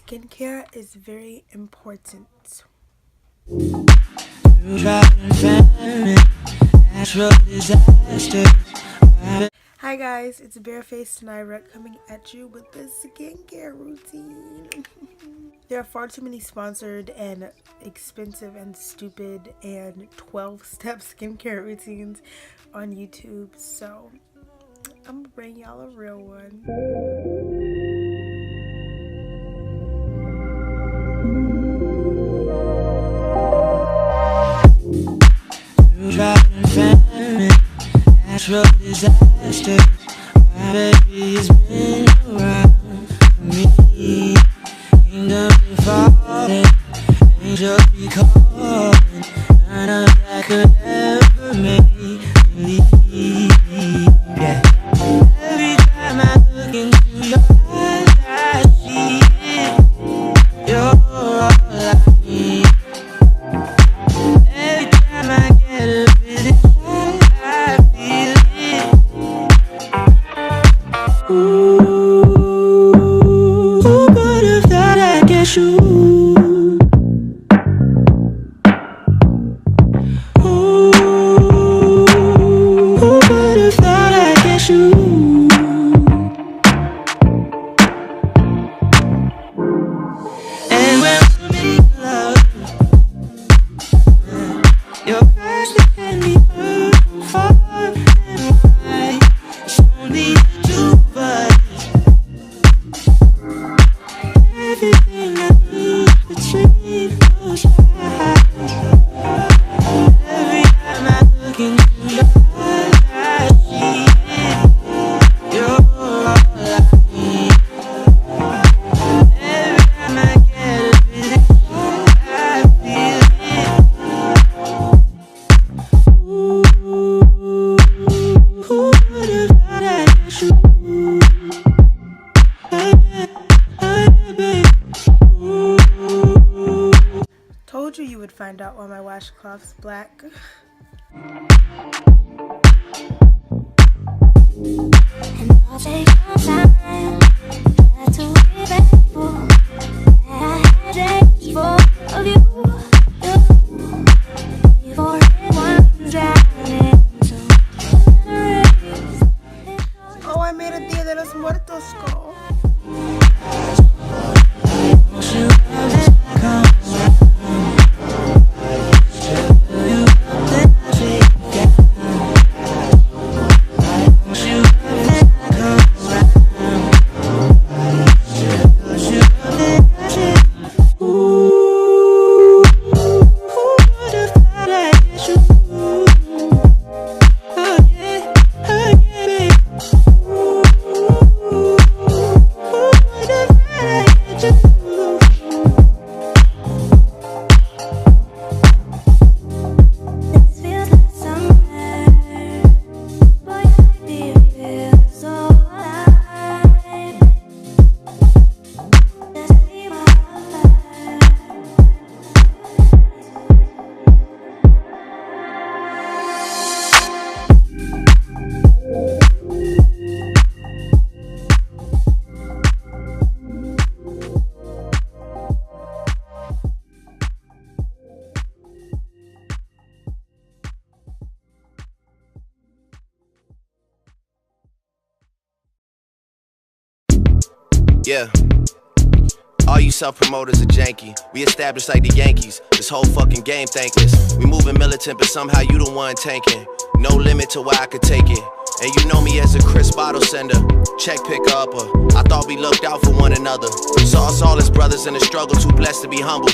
skincare is very important. Hi guys, it's Barefaced Nyra coming at you with the skincare routine. There are far too many sponsored and expensive and stupid and 12-step skincare routines on YouTube, so I'm gonna bring y'all a real one. Natural disaster. My baby has been around me. Kingdom be falling, angels be calling. None of that could ever make me leave. Yeah. Every time I look into your eyes, I see it. You're all I need. Every time I get a bit inside, I feel it. Ooh, but if that I get you. Ooh, but if that I get you. And when we make love, your passion can be heard from far and wide. It's only the two of us. Everything I need between those eyes. Every time I look into your eyes, I see it. You're all I need. Every time I get a bit inside, I feel it. Ooh, what if I get you? Hey, baby. Ooh. Told you would find out why my washcloth's black. And I'll take some time just to be thankful that I had days full of you. Before everyone's drowning into memories. Oh, I made a Dia de los Muertos skull. Yeah. All you self-promoters are janky. We established like the Yankees. This whole fucking game thankless. We moving militant, but somehow you the one tanking. No limit to where I could take it. And you know me as a crisp bottle sender, check picker upper. I thought we looked out for one another. Saw us all as brothers in a struggle, too blessed to be humble.